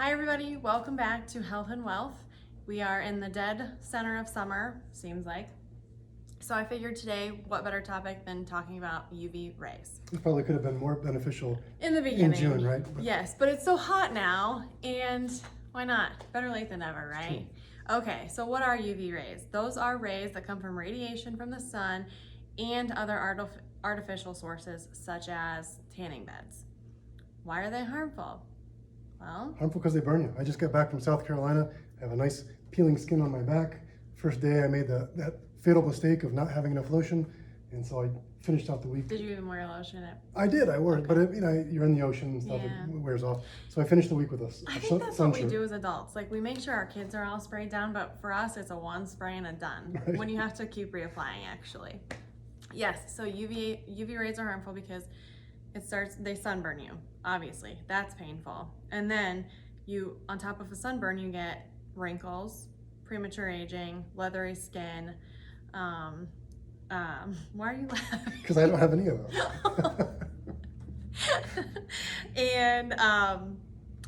Hi everybody, welcome back to Health and Wealth. We are in the dead center of summer, seems like. So I figured today, what better topic than talking about UV rays? It probably could have been more beneficial in the beginning. In June, right? Yes, but it's so hot now, and why not? Better late than never, right? Okay, so what are UV rays? Those are rays that come from radiation from the sun and other artificial sources such as tanning beds. Why are they harmful? Well, harmful because they burn you. I just got back from South Carolina. I have a nice peeling skin on my back. First day I made that fatal mistake of not having enough lotion, and so I finished out the week. Did you even wear lotion? I did, I wore it, but you're in the ocean and stuff, Yeah. It wears off. So I finished the week with I think that's what we do as adults. Like, we make sure our kids are all sprayed down, but for us it's a one spray and a done. Right. When you have to keep reapplying, actually. Yes, so UV rays are harmful because they sunburn you, obviously. That's painful. And then on top of a sunburn, you get wrinkles, premature aging, leathery skin. Why are you laughing? Because I don't have any of those. And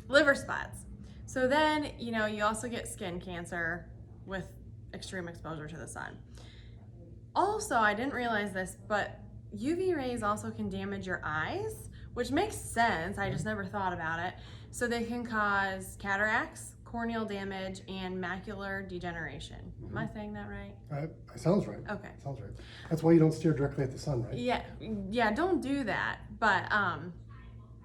liver spots. So then, you also get skin cancer with extreme exposure to the sun. Also, I didn't realize this, but UV rays also can damage your eyes, which makes sense. I just never thought about it. So they can cause cataracts, corneal damage, and macular degeneration. Am I saying that right? It sounds right. Okay. Sounds right. That's why you don't stare directly at the sun, right? Yeah, don't do that. But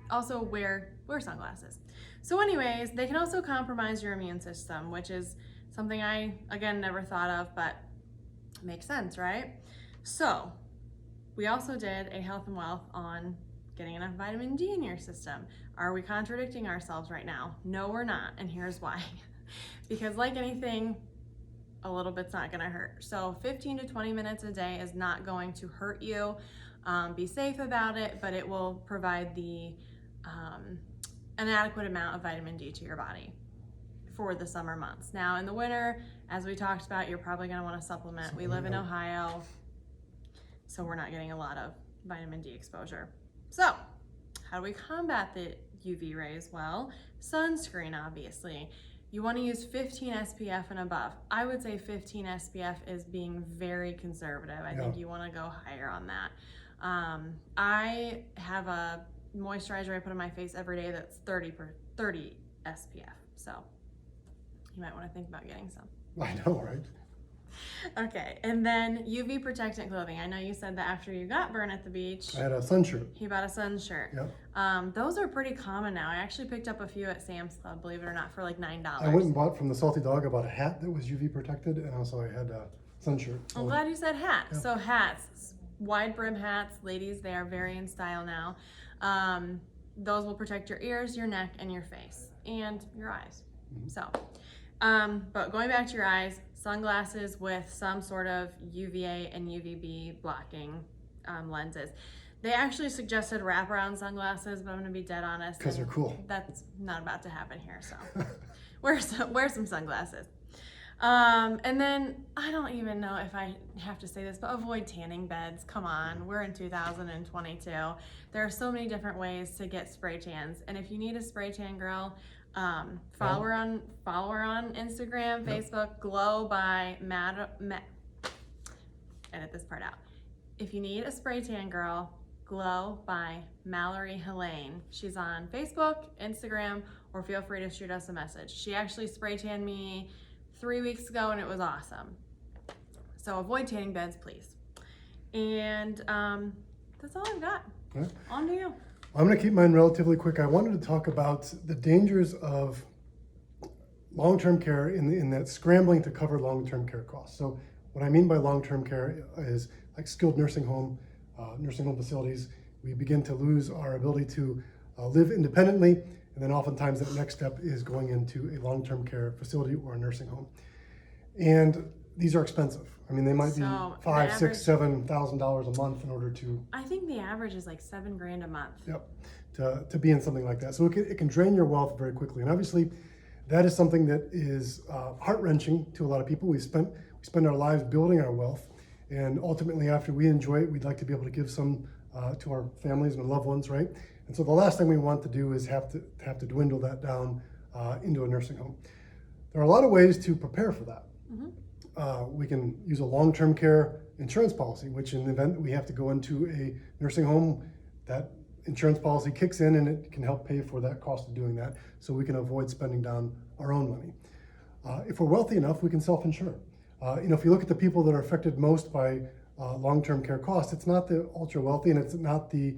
also wear sunglasses. So anyways, they can also compromise your immune system, which is something I, again, never thought of, but makes sense, right? So we also did a health and wealth on getting enough vitamin D in your system. Are we contradicting ourselves right now? No, we're not, and here's why. Because like anything, a little bit's not gonna hurt. So 15 to 20 minutes a day is not going to hurt you. Be safe about it, but it will provide an adequate amount of vitamin D to your body for the summer months. Now in the winter, as we talked about, you're probably gonna wanna supplement. We live in Ohio, so we're not getting a lot of vitamin D exposure. So how do we combat the UV rays? Well, sunscreen, obviously. You want to use 15 SPF and above. I would say 15 SPF is being very conservative. I think you want to go higher on that. I have a moisturizer I put on my face every day that's 30 SPF. So you might want to think about getting some. I know, right? Okay, and then UV protectant clothing. I know you said that after you got burned at the beach. I had a sun shirt. He bought a sun shirt. Yep. Those are pretty common now. I actually picked up a few at Sam's Club, believe it or not, for like $9. I went and bought from the Salty Dog about a hat that was UV protected, and also I had a sun shirt. I'm glad you said hat. Yeah. So hats, wide brim hats, ladies, they are very in style now. Those will protect your ears, your neck, and your face, and your eyes. Mm-hmm. So, but going back to your eyes, sunglasses with some sort of UVA and UVB blocking lenses. They actually suggested wraparound sunglasses, but I'm gonna be dead honest. Because they're cool. That's not about to happen here, so wear some sunglasses. And then, I don't even know if I have to say this, but avoid tanning beds. Come on, we're in 2022. There are so many different ways to get spray tans, and if you need a spray tan girl, follow her on Instagram, Facebook, Glow by edit this part out. If you need a spray tan girl, Glow by Mallory Helene. She's on Facebook, Instagram, or feel free to shoot us a message. She actually spray tanned me 3 weeks ago and it was awesome. So avoid tanning beds, please. And that's all I've got. Right. On to you. I'm going to keep mine relatively quick. I wanted to talk about the dangers of long-term care in that scrambling to cover long-term care costs. So what I mean by long-term care is like skilled nursing home facilities. We begin to lose our ability to live independently, and then oftentimes that next step is going into a long-term care facility or a nursing home. And these are expensive. I mean, they might be $5,000, $6,000, $7,000 a month in order to. I think the average is like $7,000 a month. Yep, to be in something like that. So it can drain your wealth very quickly. And obviously, that is something that is heart-wrenching to a lot of people. We spend our lives building our wealth, and ultimately, after we enjoy it, we'd like to be able to give some to our families and loved ones, right? And so the last thing we want to do is have to dwindle that down into a nursing home. There are a lot of ways to prepare for that. Mm-hmm. We can use a long-term care insurance policy, which in the event we have to go into a nursing home, that insurance policy kicks in and it can help pay for that cost of doing that, so we can avoid spending down our own money. If we're wealthy enough, we can self-insure. If you look at the people that are affected most by long-term care costs, it's not the ultra wealthy and it's not the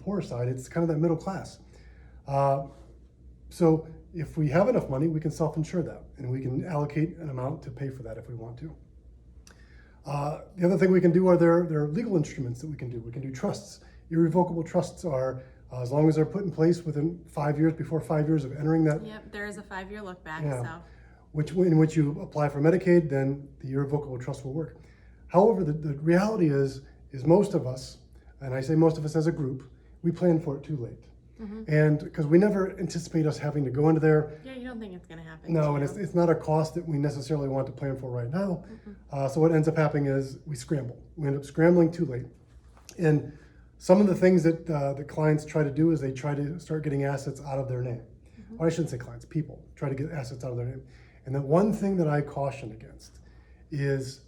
poor side. It's kind of that middle class. So if we have enough money, we can self-insure that, and we can allocate an amount to pay for that if we want to. The other thing we can do are there are legal instruments that we can do. We can do trusts. Irrevocable trusts are, as long as they're put in place within 5 years, before 5 years of entering that. Yep, there is a 5-year look back. Yeah. So. In which you apply for Medicaid, then the irrevocable trust will work. However, the reality is most of us, and I say most of us as a group, we plan for it too late. Mm-hmm. And because we never anticipate us having to go into there. Yeah, you don't think it's going to happen. No, and it's not a cost that we necessarily want to plan for right now. Mm-hmm. So what ends up happening is we scramble. We end up scrambling too late. And some of the things that the clients try to do is they try to start getting assets out of their name. Mm-hmm. Well, I shouldn't say clients, people try to get assets out of their name. And the one thing that I caution against is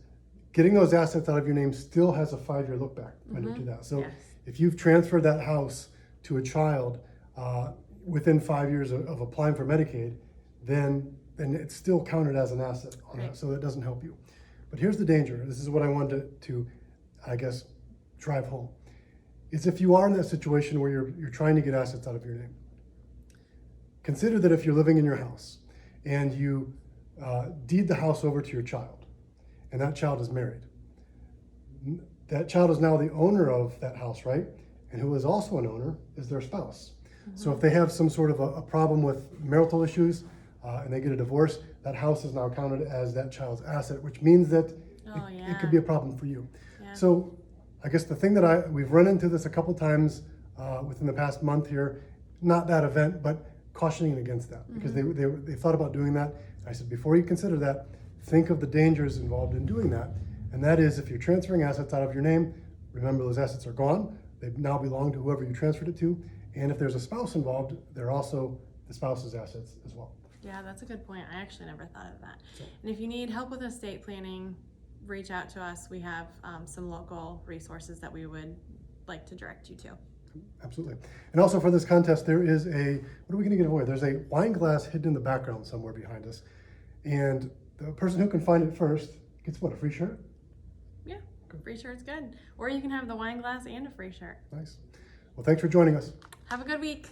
getting those assets out of your name still has a 5-year look back when you do that. So Yes. if you've transferred that house to a child within 5 years of applying for Medicaid, then it's still counted as an asset on that, so that doesn't help you. But here's the danger. This is what I wanted to I guess, drive home. Is if you are in that situation where you're trying to get assets out of your name, consider that if you're living in your house and you deed the house over to your child, and that child is married, that child is now the owner of that house, right? And who is also an owner is their spouse. Mm-hmm. So if they have some sort of a problem with marital issues and they get a divorce, that house is now counted as that child's asset, which means that it could be a problem for you. Yeah. So I guess the thing that we've run into this a couple times within the past month here, not that event, but cautioning against that, because they thought about doing that. I said, before you consider that, think of the dangers involved in doing that. And that is, if you're transferring assets out of your name, remember those assets are gone. They now belong to whoever you transferred it to. And if there's a spouse involved, they're also the spouse's assets as well. Yeah, that's a good point. I actually never thought of that. And if you need help with estate planning, reach out to us. We have some local resources that we would like to direct you to. Absolutely. And also for this contest, there is what are we going to give away? There's a wine glass hidden in the background somewhere behind us. And the person who can find it first gets what, a free shirt? Yeah, free shirt's good. Or you can have the wine glass and a free shirt. Nice. Well, thanks for joining us. Have a good week.